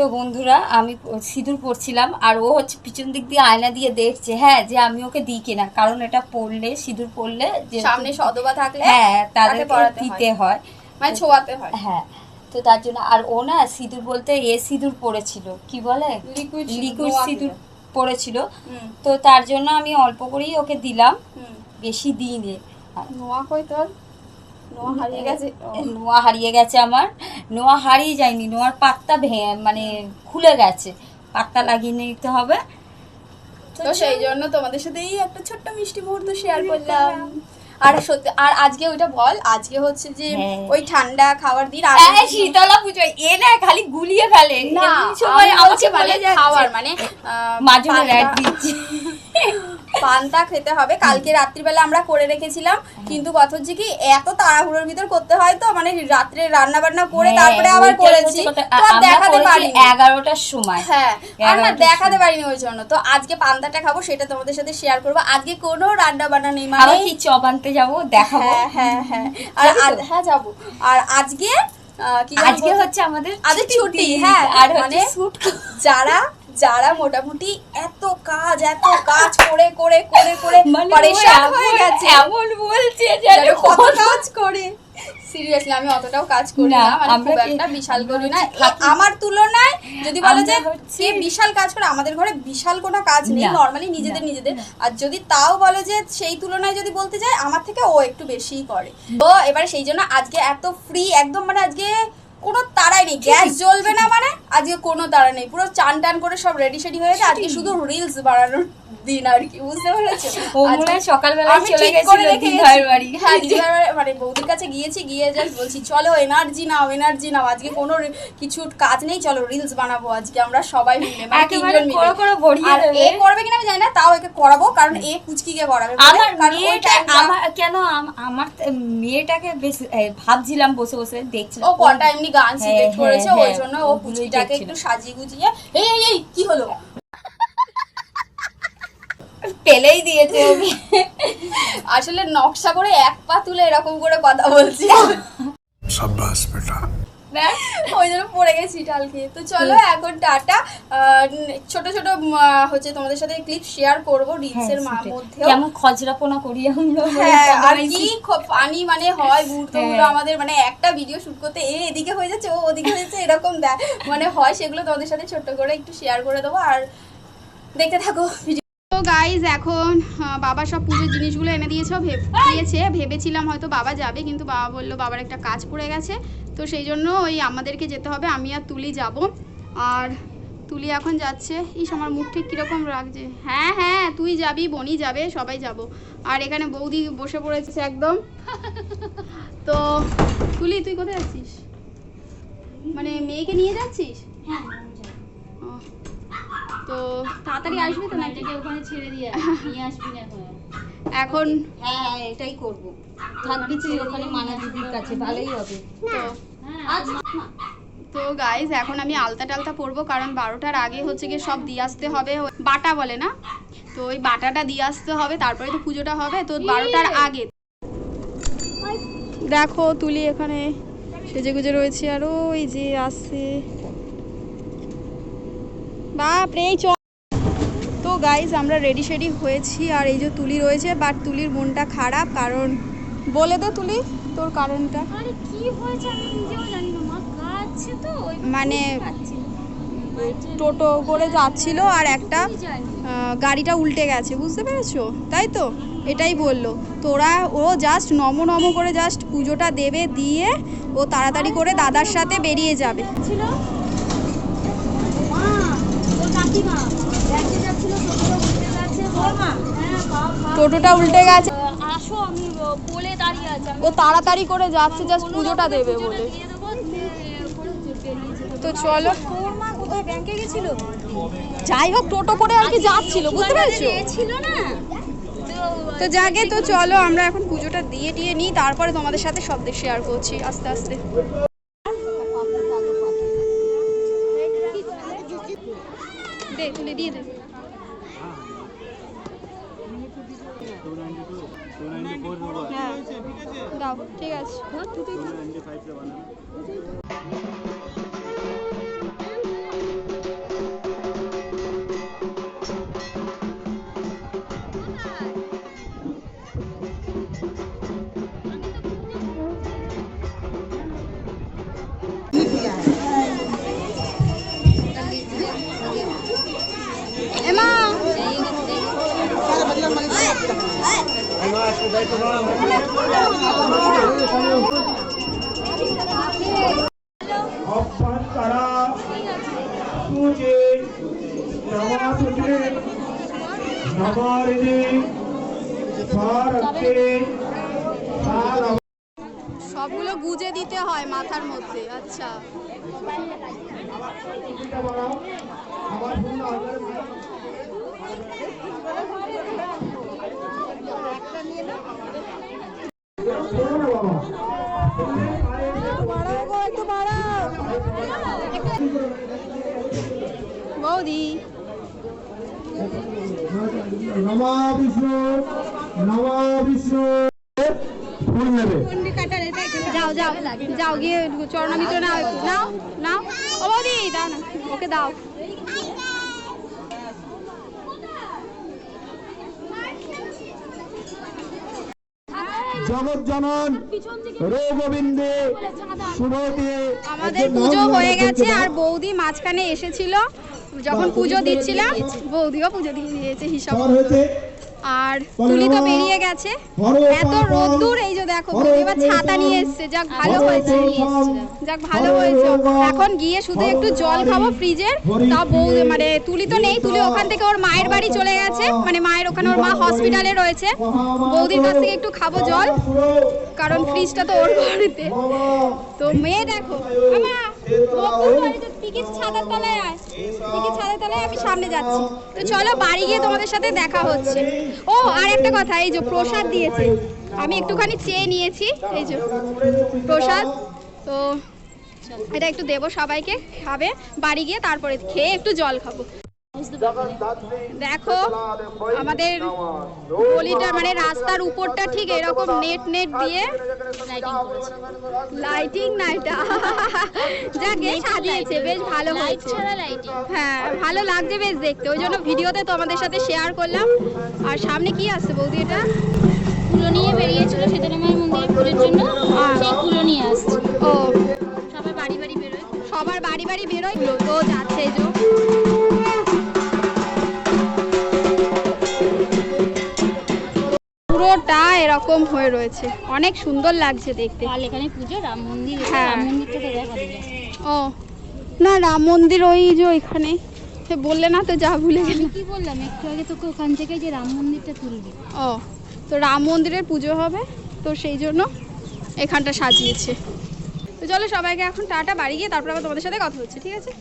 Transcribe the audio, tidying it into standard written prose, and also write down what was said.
তো বন্ধুরা আমি সিঁদুর পরছিলাম আর ও হচ্ছে পিছন দিক দিয়ে আয়না দিয়ে দেখছে, হ্যাঁ, যে আমি ওকে দিই কিনা, কারণ এটা পরলে, সিঁদুর পরলে যে সামনে সদবা থাকলে হ্যাঁ তাদেরকে দিতে হয়, মানে ছোঁয়াতে হয়। হ্যাঁ, তো তার জন্য। আর ও না সিঁদুর বলতে সিঁদুর পরেছিল, কি বলে, লিকুইড সিঁদুর পরেছিল, তো তার জন্য আমি অল্প করেই ওকে দিলাম, বেশি দিইনি। নোয়া কই তোর? নোয়া হারিয়ে গেছে। নোয়া হারিয়ে গেছে আমার। নোয়া হারিয়ে যায়নি, নোয়ার পাতটা মানে খুলে গেছে, পাতটা লাগিয়ে নিতে হবে। তো সেই জন্য তোমাদের সাথে এই একটা ছোট্ট মিষ্টি মুহূর্ত শেয়ার করলাম। আর সত্যি, আর আজকে ওইটা বল, আজকে হচ্ছে যে ওই ঠান্ডা খাওয়ার দিন, আর শীতলা পুজো এ না খালি গুলিয়ে ফেলে না, সময় আমাকে বলে খাওয়ার মানে মাজুনের অ্যাড দিচ্ছি। পান্তা খেতে হবে। কালকে রাত্রিবেলা আমরা করে রেখেছিলাম, কিন্তু কথা হচ্ছে কি এত তাড়াহুড়োর ভিতর করতে হয়, তো মানে রাত্রে রান্না বান্না করে তারপরে আবার করেছি, তো দেখাতে পারিনি 11টার সময়, হ্যাঁ, আর না দেখাতে পারিনি ওই জন্য। তো আজকে পান্তাটা খাবো, সেটা তোমাদের সাথে শেয়ার করবো। আজকে কোনো রান্না বান্না নেই, মানে কি চপ আনতে যাবো, দেখাবো। হ্যাঁ, আর হ্যাঁ যাবো। আর আজকে আজকে হচ্ছে আমাদের ছুটি, হ্যাঁ, আর মানে যারা মোটামুটি এত কাজ করে করে করে করে পরেশান হয়ে গেছে, এমন বলছে কত কাজ করে, সিরিয়াসলি আমি অতটাও কাজ করি না, মানে খুব একটা বিশাল করি না আমার তুলনায়। যদি বলা যায় কে বিশাল কাজ করে, আমাদের ঘরে বিশাল কোনো কাজ নেই, নরমালি নিজেদের। আর যদি তাও বলো যে সেই তুলনায় যদি বলতে যায়, আমার থেকে ও একটু বেশিই করে। তো এবারে সেই জন্য আজকে এত ফ্রি একদম, মানে আজকে কোনো তাড়াই নেই, গ্যাস জ্বলবে না, মানে আজকে কোনো তাড়া নেই, পুরো চান টান করে সব রেডি হয়ে গেছে। আজকে শুধু রিলস বানানোর দিন আর কি, বুঝতে পেরেছো? সকালবেলা চলে গেছি দিদিভাইয়ের বাড়ি, হ্যাঁ দিদিভাইয়ের মানে বৌদির কাছে গিয়ে জাস্ট বলছি চলো এনার্জি নাও, আজকে কোনো কিছু কাজ নেই, চলো রিলস বানাবো আজকে আমরা সবাই মিলে, মানে তিনজন মিলে। আর এ করবে কিনা আমি জানি না, তাও একে করাবো, কারণ এ কুচকিকে করাবে। আমার মেয়েটাকে বেশ ভাবছিলাম বসে বসে দেখছিলাম, ও কটা এমনি গান সিলেক্ট করেছে, ওই জন্য ও কুচকিটাকে একটু সাজিয়ে গুজিয়ে এই কি হলো পেলেই দিয়েছে। আসলে নকশা করে এক পা তুলে এরকম করে কথা বলছি, শাবাশ বেটা, ওই জন্য পড়ে গেছি ডাল খেয়ে। তো চলো এখন টাটা। ছোট হচ্ছে তোমাদের সাথে ক্লিপ শেয়ার করবো রিলসের মধ্যে, কেমন খজরাপোনা করি আমরা, আর কি ফানি মানে হয় মুহূর্তগুলো আমাদের, মানে একটা ভিডিও শুট করতে এদিকে হয়ে যাচ্ছে, ও ওদিকে হয়ে যাচ্ছে, এরকম মানে হয়, সেগুলো তোমাদের সাথে ছোট্ট করে একটু শেয়ার করে দেবো, আর দেখতে থাকো ভিডিও। তো গাইজ এখন বাবা সব পুজোর জিনিসগুলো এনে দিয়েছে, ভেবেছিলাম হয়তো বাবা যাবে, কিন্তু বাবা বললো বাবার একটা কাজ পড়ে গেছে, তো সেই জন্য ওই আমাদেরকে যেতে হবে, আমি আর তুলি যাব। আর তুলি এখন যাচ্ছে, আমার মুখ ঠিক কীরকম লাগছে, হ্যাঁ তুই যাবি, বনি যাবে, সবাই যাব। আর এখানে বৌদি বসে পড়েছে একদম। তো তুলি তুই কোথায় যাচ্ছিস, মানে মেয়েকে নিয়ে যাচ্ছিস? হ্যাঁ, তো তাড়াতাড়ি আসবি তো, নাকি ওখানে ছেড়ে দিয়ে নিয়ে আসবি না এখন? হ্যাঁ এটাই করবো, থাকবি তুই ওখানে মানা দিদির কাছে, ভালোই হবে। তো গাইজ এখন আমি আলতা টালতা পরবো, কারণ 12টার আগে হচ্ছে গিয়ে সব দিয়ে আসতে হবে, বাটা বলে না, তো ওই বাটাটা দিয়ে আসতে হবে, তারপরে তো পুজোটা হবে, তো 12টার আগে। দেখো তুলি এখানে সেজে গুজে রয়েছে, আর ওই যে আসছে, বাপরে। তো গাইজ আমরা রেডি শেডি হয়েছি, আর এই যে তুলি রয়েছে, বাট তুলির মনটা খারাপ, কারণ বলে দে তুলি তোর কারণটা। আরে কি হয়েছে আমি নিজেও জানি না, মা কাছে তো মানে টোটো করে যাচ্ছিল, আর একটা গাড়িটা উল্টে গেছে, বুঝতে পেরেছো, তাই তো? এটাই বললো। ও জাস্ট নম করে জাস্ট পুজোটা দেবে, দিয়ে ও তাড়াতাড়ি করে দাদার সাথে বেরিয়ে যাবে। ছিল মা, ও কাকিমা ব্যাংকে যাচ্ছিল, টোটোটা উল্টে গেছে, আসো আমি বলে দাঁড়িয়ে আছি, ও তাড়াতাড়ি করে যাচ্ছে জাস্ট পুজোটা দেবে বলে। তো চলো, তোর মা কোথায় ব্যাংকে গেছিল? যাই হোক টোটো করে আর কি যাচ্ছিল, বুঝতে পেরেছো? ছিল না তো জাগে, তো চলো আমরা এখন পুজোটা দিয়ে নিই, তারপরে তোমাদের সাথে সব শেয়ার করছি আস্তে আস্তে। দে তুলে দিয়ে দে। হ্যাঁ দাও, ঠিক আছে। অভ্যন্তরা তুজে নমাতুজে নমারিণী ভারতে সবগুলো গুজে দিতে হয় মাথার মধ্যে। আচ্ছা বৌদি নমা বিষ্ণু ফুল নেবে। যাও যাও যাও গিয়ে চরণামিত্র নাও নাও নাও ও বৌদি দাও না ওকে দাও। জগৎ জনন রোগবিন্দে শুভতে আমাদের পুজো হয়ে গেছে আর বৌদি মাঝখানে এসেছিল যখন পুজো দিচ্ছিলাম, বৌদিও পুজো দিয়ে দিয়েছে হিসাব মতো। আর তুলি তো বেরিয়ে গেছে, এত রোদ্দুর এই যে দেখো বৌদি এবার ছাতা নিয়ে এসছে, যাক ভালো হয়েছে, যাক ভালো হয়েছে। এখন গিয়ে শুধু একটু জল খাবো ফ্রিজের, তাও বৌদি মানে তুলি তো নেই, তুলি ওখান থেকে ওর মায়ের বাড়ি চলে গেছে, মানে মায়ের ওখানে ওর মা হসপিটালে রয়েছে। বৌদির কাছ থেকে একটু খাবো জল, কারণ ফ্রিজটা তো ওর বাড়িতে। তো মেয়ে দেখো ছাদের তলায় আয়, ছাদের তলায় আমি সামনে যাচ্ছি। তো চলো বাড়ি গিয়ে তোমাদের সাথে দেখা হচ্ছে। ও আর একটা কথা, এই যে প্রসাদ দিয়েছে, আমি একটুখানি চেয়ে নিয়েছি, এই যে প্রসাদ, তো এটা একটু দেবো সবাইকে, খাবে বাড়ি গিয়ে, তারপরে খেয়ে একটু জল খাবো। দেখো আমাদের গলিটা মানে রাস্তার উপরটা ঠিক এরকম নেট দিয়ে লাইটিং নাইটা যাকে সাজিয়েছে, বেশ ভালো হয়েছে। হ্যাঁ ভালো লাগছে বেশ দেখতে, ওই জন্য ভিডিওতে তোমাদের সাথে শেয়ার করলাম। আর সামনে কি আসছে বৌদি? এটা কুলো নিয়ে বেরিয়েছিল সীতারামার মন্দিরে পুজোর জন্য, সেই কুলো নিয়ে আসছে। ও সবাই বাড়ি বাড়ি বেরোয়, সবার বাড়ি বাড়ি বেরোয় তো যাচ্ছে, এই যে পুরোটা এরকম হয়ে রয়েছে, অনেক সুন্দর লাগছে দেখতে। কাল এখানে পুজো, রাম মন্দির, হ্যাঁ। রাম মন্দিরটা তো দেখা দিলে। ও না, রাম মন্দির ওই যে ওইখানে বললে না তো, যা ভুলে গেলি। কি বললাম একটু আগে তোকে, ওখান থেকে যে রাম মন্দিরটা তুলবি। ও তো রাম মন্দিরের পুজো হবে, তো সেই জন্য এখানটা সাজিয়েছে। তো চলো সবাইকে এখন টাটা, বাড়ি গিয়ে তারপর আবার তোমাদের সাথে কথা হচ্ছে, ঠিক আছে?